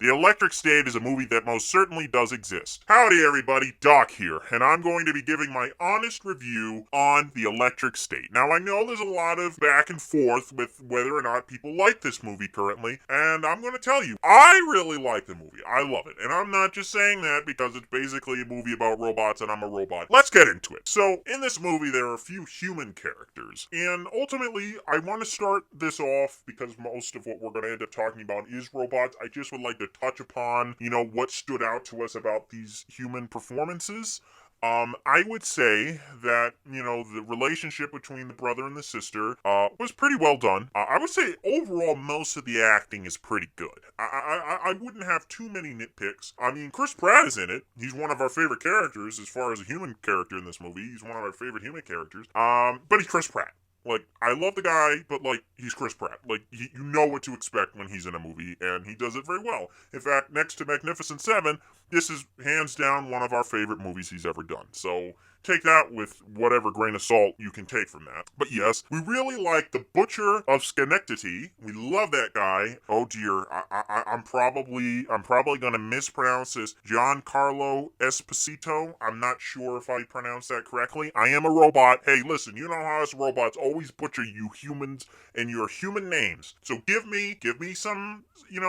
The Electric State is a movie that most certainly does exist. Howdy everybody, Doc here, and I'm going to be giving my honest review on The Electric State. Now I know there's a lot of back and forth with whether or not people like this movie currently, and I'm going to tell you, I really like the movie. I love it, and I'm not just saying that because it's basically a movie about robots and I'm a robot. Let's get into it. So, in this movie there are a few human characters, and ultimately I want to start this off because most of what we're going to end up talking about is robots. I just would like to touch upon, what stood out to us about these human performances. I would say that, the relationship between the brother and the sister, was pretty well done. I would say overall most of the acting is pretty good. I wouldn't have too many nitpicks. I mean, Chris Pratt is in it. He's one of our favorite characters as far as a human character in this movie. He's one of our favorite human characters. But he's Chris Pratt. Like, I love the guy, but, he's Chris Pratt. You know what to expect when he's in a movie, and he does it very well. In fact, next to Magnificent Seven, this is hands down one of our favorite movies he's ever done. So, take that with whatever grain of salt you can take from that. But yes, we really like the Butcher of Schenectady. We love that guy. Oh dear, I'm probably gonna mispronounce this. Giancarlo Esposito. I'm not sure if I pronounced that correctly. I am a robot. Hey, listen, you know how us robots always butcher you humans and your human names. So give me some,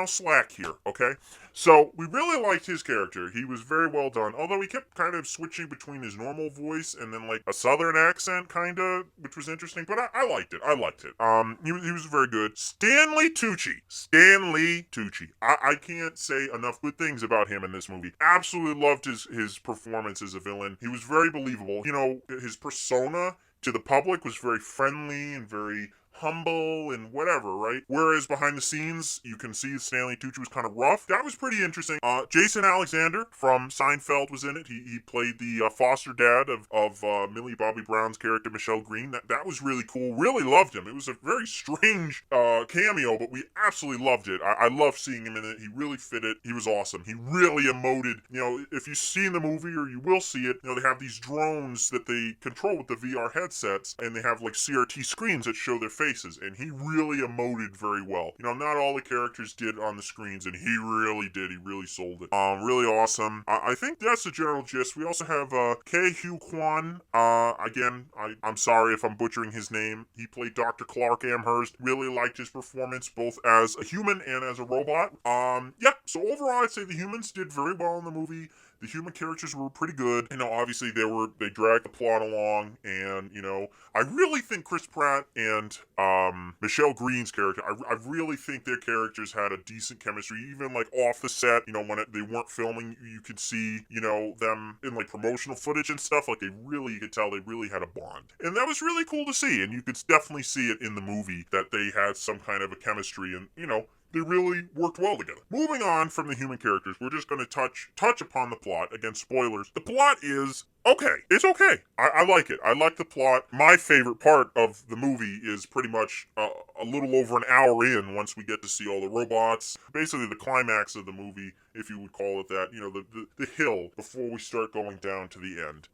slack here, okay? So, we really liked his character. He was very well done, although he kept kind of switching between his normal voice and then, a southern accent, kinda, which was interesting, but I liked it. He was very good. Stanley Tucci. I can't say enough good things about him in this movie. Absolutely loved his performance as a villain. He was very believable. His persona to the public was very friendly and very humble and whatever, right? Whereas behind the scenes, you can see Stanley Tucci was kind of rough. That was pretty interesting. Jason Alexander from Seinfeld was in it. He played the foster dad of Millie Bobby Brown's character, Michelle Green. That was really cool. Really loved him. It was a very strange cameo, but we absolutely loved it. I loved seeing him in it. He really fit it. He was awesome. He really emoted. If you've seen the movie or you will see it, they have these drones that they control with the VR headsets, and they have CRT screens that show their faces, and he really emoted very well. Not all the characters did on the screens, and he really did. He really sold it. Really awesome. I think that's the general gist. We also have Ke Hu Kwan. Again, I'm sorry if I'm butchering his name. He played Dr. Clark Amherst. Really liked his performance, both as a human and as a robot. So overall, I'd say the humans did very well in the movie. The human characters were pretty good. Obviously they dragged the plot along, and, I really think Chris Pratt and Michelle Green's character, I really think their characters had a decent chemistry, even off the set, when they weren't filming, you could see, them in promotional footage and stuff, you could tell they really had a bond. And that was really cool to see, and you could definitely see it in the movie that they had some kind of a chemistry, and, they really worked well together. Moving on from the human characters, we're just going to touch upon the plot. Again, spoilers. The plot is okay. It's okay. I like it. I like the plot. My favorite part of the movie is pretty much a little over an hour in, once we get to see all the robots. Basically, the climax of the movie, if you would call it that. The hill before we start going down to the end.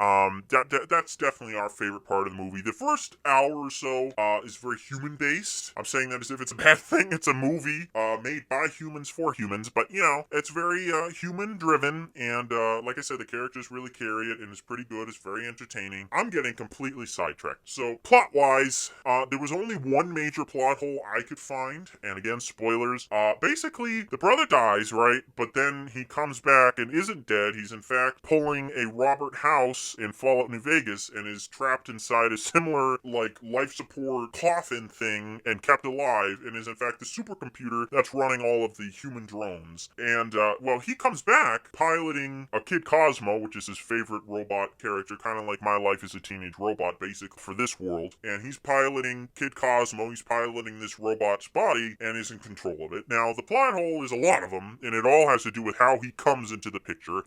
That's definitely our favorite part of the movie. The first hour or so is very human-based. I'm saying that as if it's a bad thing. It's a movie made by humans for humans, but it's very human-driven, and like I said, the characters really carry it, and it's pretty good. It's very entertaining. I'm getting completely sidetracked. So, plot-wise, there was only one major plot hole I could find, and again, spoilers. Basically, the brother dies, right? But then he comes back and isn't dead. He's in fact pulling a Robert House in Fallout New Vegas and is trapped inside a similar, life support coffin thing and kept alive, and is in fact the supercomputer that's running all of the human drones. And, he comes back piloting a Kid Cosmo, which is his favorite robot character, kind of like My Life as a Teenage Robot, basically, for this world. And he's piloting Kid Cosmo, he's piloting this robot's body, and is in control of it. Now, the plot hole is a lot of them, and it all has to do with how he comes into the picture.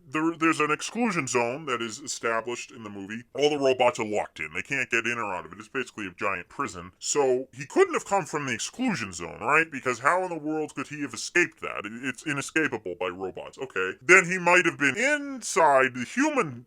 there's an exclusion zone that is established in the movie. All the robots are locked in. They can't get in or out of it. It's basically a giant prison. So he couldn't have come from the exclusion zone, right? Because how in the world could he have escaped that? It's inescapable by robots. Okay. Then he might have been inside the human,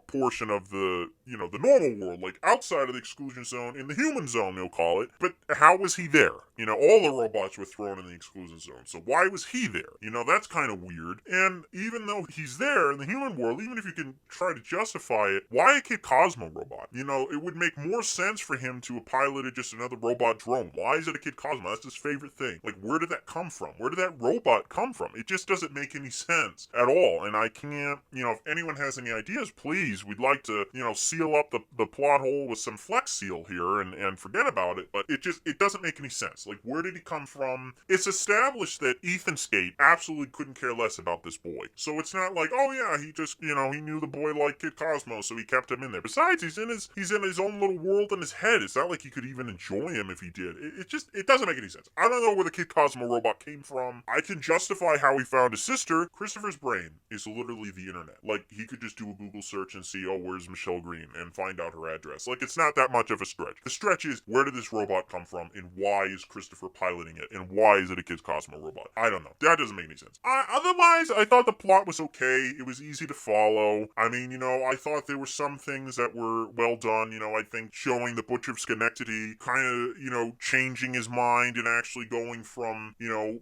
portion of the, the normal world, like outside of the exclusion zone, in the human zone, they'll call it. But how was he there? All the robots were thrown in the exclusion zone. So why was he there? That's kind of weird. And even though he's there in the human world, even if you can try to justify it, why a Kid Cosmo robot? It would make more sense for him to have piloted just another robot drone. Why is it a Kid Cosmo? That's his favorite thing. Like, where did that come from? Where did that robot come from? It just doesn't make any sense at all. And I can't, if anyone has any ideas, please, we'd like to, seal up the plot hole with some Flex Seal here and forget about it. But it doesn't make any sense. Like, where did he come from? It's established that Ethan Skate absolutely couldn't care less about this boy. So it's not like, oh yeah, he just, he knew the boy liked Kid Cosmo, so he kept him in there. Besides, he's in his own little world in his head. It's not like he could even enjoy him if he did. It doesn't make any sense. I don't know where the Kid Cosmo robot came from. I can justify how he found his sister. Christopher's brain is literally the internet. Like, he could just do a Google search and see, oh, where's Michelle Green, and find out her address. Like, it's not that much of a stretch. The stretch is, where did this robot come from, and why is Christopher piloting it, and why is it a Kid Cosmo robot? I don't know. That doesn't make any sense. Otherwise, I thought the plot was okay. It was easy to follow. I mean, I thought there were some things that were well done. I think showing the Butcher of Schenectady kind of, changing his mind and actually going from,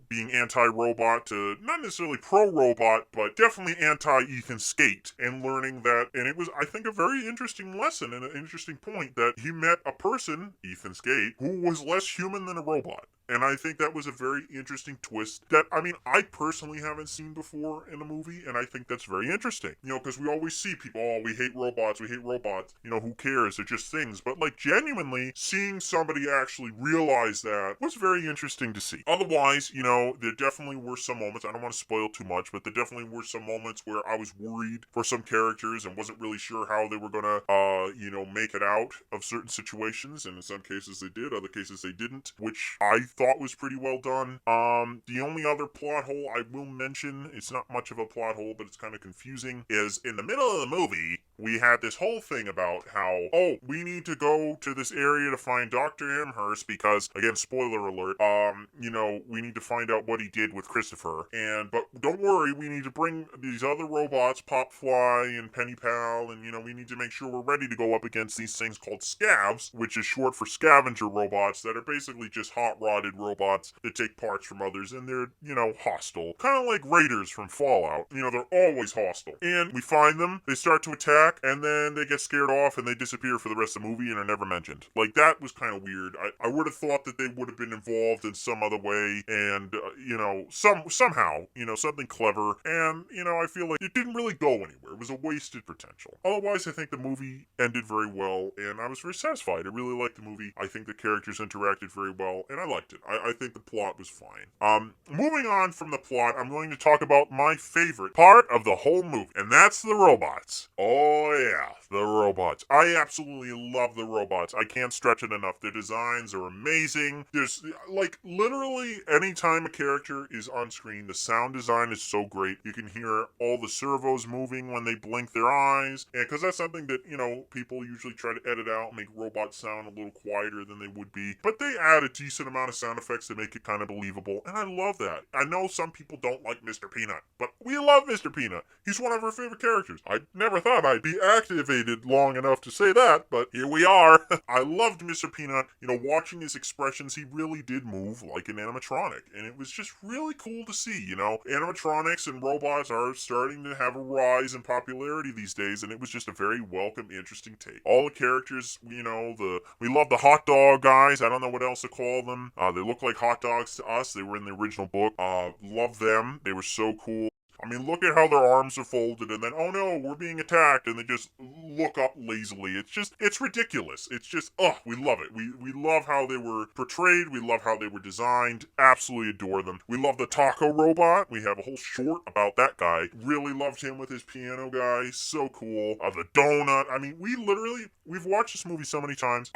being anti-robot to not necessarily pro-robot, but definitely anti-Ethan Skate, and learning that, and it was, I think, a very interesting lesson and an interesting point that he met a person, Ethan Skate, who was less human than a robot. And I think that was a very interesting twist that, I personally haven't seen before in a movie, and I think that's very interesting. Because we always see people, oh, we hate robots. Who cares? They're just things. But, like, genuinely, seeing somebody actually realize that was very interesting to see. Otherwise, there definitely were some moments, I don't want to spoil too much, but there definitely were some moments where I was worried for some characters and wasn't really sure how they were gonna, make it out of certain situations, and in some cases they did, other cases they didn't, which I thought was pretty well done. The only other plot hole I will mention, it's not much of a plot hole, but it's kind of confusing, is in the middle of the movie, we had this whole thing about how, oh, we need to go to this area to find Dr. Amherst because, again, spoiler alert, we need to find out what he did with Christopher. But don't worry, we need to bring these other robots, Popfly and Penny Pal, and, we need to make sure we're ready to go up against these things called scavs, which is short for scavenger robots that are basically just hot-rodded robots that take parts from others, and they're, hostile. Kind of like raiders from Fallout. They're always hostile. And we find them, they start to attack, and then they get scared off, and they disappear for the rest of the movie and are never mentioned. Like, that was kind of weird. I would have thought that they would have been involved in some other way, and, somehow, something clever, and, I feel like it didn't really go anywhere. It was a wasted potential. Otherwise, I think the movie ended very well, and I was very satisfied. I really liked the movie. I think the characters interacted very well, and I liked it. I think the plot was fine. Moving on from the plot, I'm going to talk about my favorite part of the whole movie, and that's the robots. Oh yeah, the robots. I absolutely love the robots. I can't stretch it enough. Their designs are amazing. There's, like, literally anytime a character is on screen, the sound design is so great. You can hear all the servos moving when they blink their eyes, and because that's something that, people usually try to edit out, make robots sound a little quieter than they would be, but they add a decent amount of sound effects to make it kind of believable, and I love that. I know some people don't like Mr. Peanut, but we love Mr. Peanut. He's one of our favorite characters. I never thought I'd be activated long enough to say that, but here we are. I loved Mr. Peanut. Watching his expressions, he really did move like an animatronic, and it was just really cool to see, Animatronics and robots are starting to have a rise in popularity these days, and it was just a very welcome, interesting take. All the characters, we love the hot dog guys. I don't know what else to call them. They look like hot dogs to us. They were in the original book. Love them. They were so cool. Look at how their arms are folded, and then, oh no, we're being attacked, and they just look up lazily. It's ridiculous. It's just, we love it. We love how they were portrayed. We love how they were designed. Absolutely adore them. We love the taco robot. We have a whole short about that guy. Really loved him with his piano guy. So cool. The donut. We've watched this movie so many times.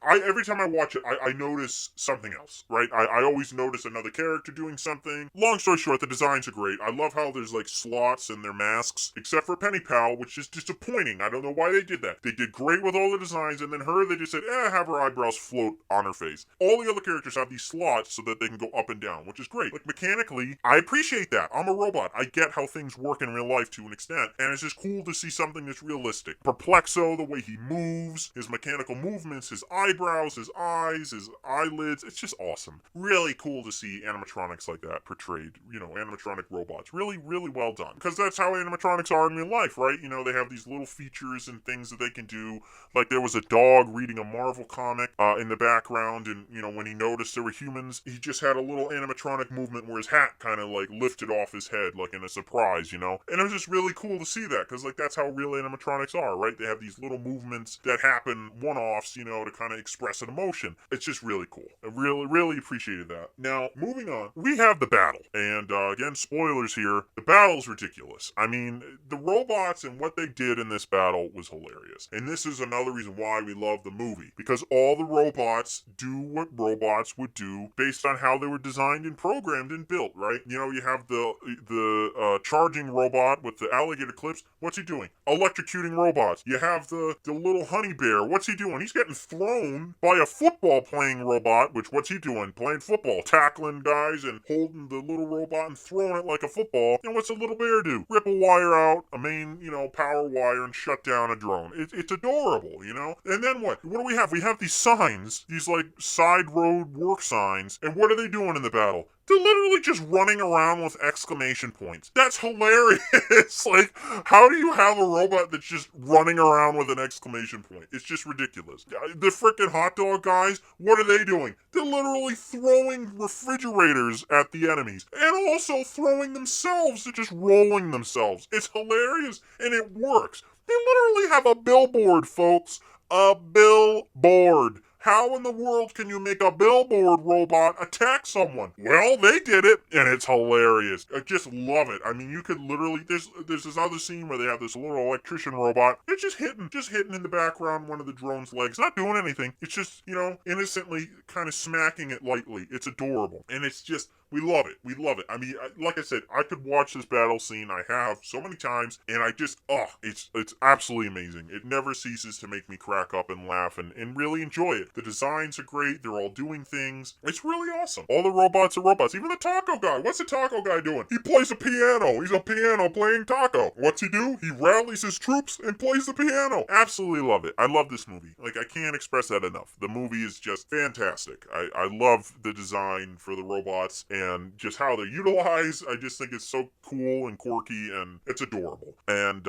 Every time I watch it, I notice something else, right? I always notice another character doing something. Long story short, the designs are great. I love love how there's like slots in their masks, except for Penny Pal, which is disappointing. I don't know why they did that. They did great with all the designs, and then her, they just said, have her eyebrows float on her face. All the other characters have these slots so that they can go up and down, which is great. Like, mechanically, I appreciate that. I'm a robot. I get how things work in real life to an extent, and it's just cool to see something that's realistic. Perplexo, the way he moves, his mechanical movements, his eyebrows, his eyes, his eyelids, it's just awesome. Really cool to see animatronics like that portrayed, animatronic robots. Really, really well done. Because that's how animatronics are in real life, right? They have these little features and things that they can do. Like, there was a dog reading a Marvel comic in the background, and, when he noticed there were humans, he just had a little animatronic movement where his hat kind of, like, lifted off his head, like in a surprise, And it was just really cool to see that, because, like, that's how real animatronics are, right? They have these little movements that happen one-offs, to kind of express an emotion. It's just really cool. I really, really appreciated that. Now, moving on, we have the battle. And, again, spoilers here. The battle's ridiculous. I mean, the robots and what they did in this battle was hilarious. And this is another reason why we love the movie. Because all the robots do what robots would do based on how they were designed and programmed and built, right? You have the charging robot with the alligator clips. What's he doing? Electrocuting robots. You have the little honey bear. What's he doing? He's getting thrown by a football playing robot, which what's he doing? Playing football. Tackling guys and holding the little robot and throwing it like a football. And what's the little bear do? Rip a wire out, a main, power wire, and shut down a drone. It's adorable, And then what? What do we have? We have these signs, these like side road work signs. And what are they doing in the battle? They're literally just running around with exclamation points. That's hilarious. Like, how do you have a robot that's just running around with an exclamation point? It's just ridiculous. The frickin' hot dog guys, what are they doing? They're literally throwing refrigerators at the enemies. And also throwing themselves. They're just rolling themselves. It's hilarious, and it works. They literally have a billboard, folks. A billboard. How in the world can you make a billboard robot attack someone? Well, they did it, and it's hilarious. I just love it. I mean, you could literally, there's this other scene where they have this little electrician robot. It's just hitting in the background one of the drone's legs. Not doing anything. It's just, innocently kind of smacking it lightly. It's adorable. And it's just, we love it. We love it. I mean, like I said, I could watch this battle scene. I have so many times, and I just, it's absolutely amazing. It never ceases to make me crack up and laugh and really enjoy it. The designs are great. They're all doing things. It's really awesome. All the robots are robots. Even the taco guy. What's the taco guy doing? He plays a piano. He's a piano playing taco. What's he do? He rallies his troops and plays the piano. Absolutely love it. I love this movie. Like, I can't express that enough. The movie is just fantastic. I love the design for the robots and just how they're utilized. I just think it's so cool and quirky, and it's adorable. And,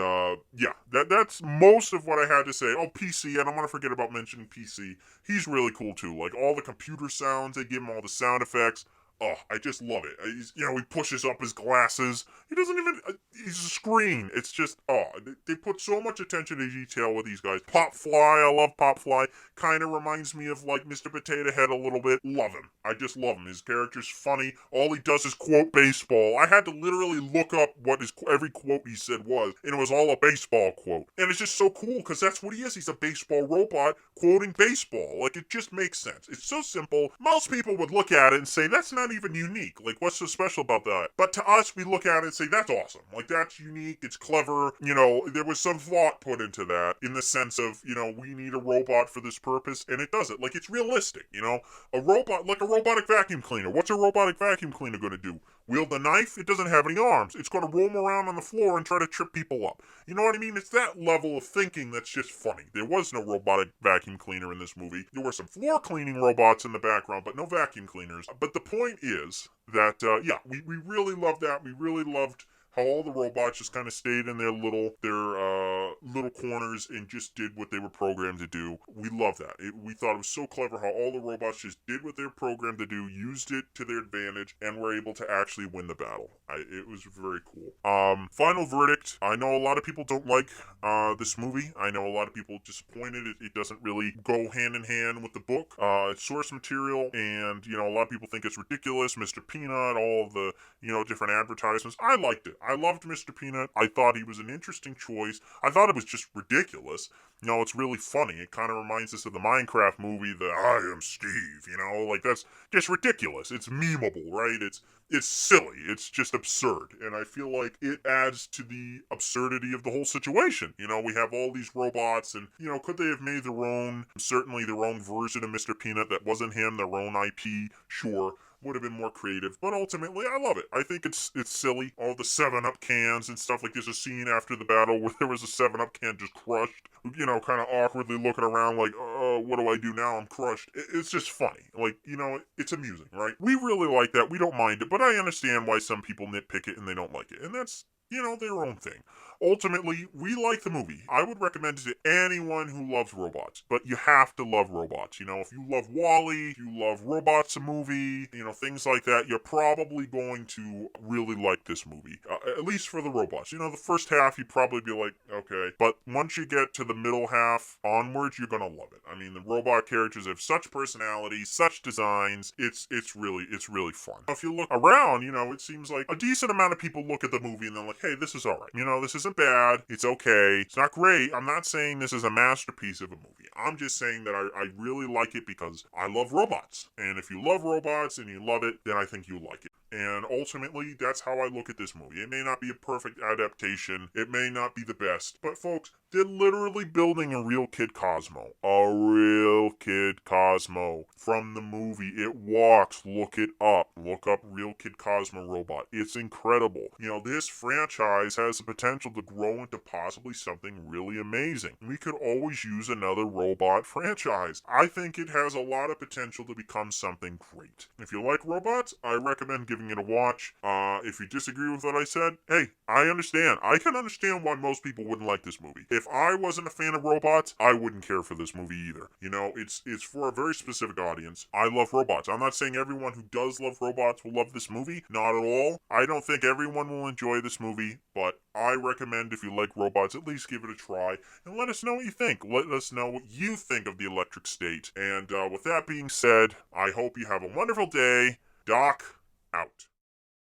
that's most of what I had to say. Oh, PC, I don't want to forget about mentioning PC. He's really cool too. Like, all the computer sounds, they give him all the sound effects. Oh, I just love it. He pushes up his glasses. He doesn't even, he's a screen. It's just, they put so much attention to detail with these guys. Pop Fly, I love Pop Fly. Kind of reminds me of, like, Mr. Potato Head a little bit. Love him. I just love him. His character's funny. All he does is quote baseball. I had to literally look up what every quote he said was, and it was all a baseball quote. And it's just so cool, because that's what he is. He's a baseball robot quoting baseball. Like, it just makes sense. It's so simple. Most people would look at it and say, that's not even unique. Like, what's so special about that? But to us, we look at it and say, that's awesome. Like, that's unique. It's clever. There was some thought put into that in the sense of, we need a robot for this purpose, and it does it. Like, it's realistic, A robot, like a robotic vacuum cleaner. What's a robotic vacuum cleaner going to do? Wield a knife? It doesn't have any arms. It's going to roam around on the floor and try to trip people up. You know what I mean? It's that level of thinking that's just funny. There was no robotic vacuum cleaner in this movie. There were some floor cleaning robots in the background, but no vacuum cleaners. But the point is that, we really loved that. We really loved how all the robots just kind of stayed in their little corners and just did what they were programmed to do. We love that. We thought it was so clever how all the robots just did what they were programmed to do, used it to their advantage, and were able to actually win the battle. It was very cool. Final verdict. I know a lot of people don't like this movie. I know a lot of people are disappointed. It doesn't really go hand in hand with the book. It's source material, and a lot of people think it's ridiculous. Mr. Peanut, all of the different advertisements. I liked it. I loved Mr. Peanut. I thought he was an interesting choice. I thought it was just ridiculous. It's really funny. It kind of reminds us of the Minecraft movie, the I am Steve, like that's just ridiculous. It's memeable, right? It's silly. It's just absurd. And I feel like it adds to the absurdity of the whole situation. We have all these robots and, could they have made certainly their own version of Mr. Peanut that wasn't him, their own IP? Sure. Would have been more creative, but ultimately I love it. I think it's silly. All the 7-Up cans and stuff. Like there's a scene after the battle where there was a 7-Up can just crushed, kind of awkwardly looking around like, what do I do now? I'm crushed. It's just funny. Like, it's amusing, right? We really like that. We don't mind it, but I understand why some people nitpick it and they don't like it. And that's, their own thing. Ultimately, we like the movie. I would recommend it to anyone who loves robots, but you have to love robots. If you love WALL-E, if you love Robots a Movie, things like that, you're probably going to really like this movie. At least for the robots. The first half, you'd probably be like, okay. But once you get to the middle half onwards, you're gonna love it. I mean, the robot characters have such personality, such designs. It's really fun. If you look around, it seems like a decent amount of people look at the movie and they're like, hey, this is alright. This isn't bad. It's okay. It's not great. I'm not saying this is a masterpiece of a movie. I'm just saying that I really like it because I love robots. And if you love robots and you love it, then I think you'll like it. And ultimately, that's how I look at this movie. It may not be a perfect adaptation. It may not be the best. But folks, they're literally building a real Kid Cosmo. A real Kid Cosmo. From the movie. It walks. Look it up. Look up Real Kid Cosmo Robot. It's incredible. This franchise has the potential to grow into possibly something really amazing. We could always use another robot franchise. I think it has a lot of potential to become something great. If you like robots, I recommend giving it a watch. If you disagree with what I said, hey, I understand. I can understand why most people wouldn't like this movie. If I wasn't a fan of robots, I wouldn't care for this movie either. It's for a very specific audience. I love robots. I'm not saying everyone who does love robots will love this movie. Not at all. I don't think everyone will enjoy this movie, but I recommend if you like robots, at least give it a try and let us know what you think. Let us know what you think of the Electric State. And with that being said, I hope you have a wonderful day. Doc, out.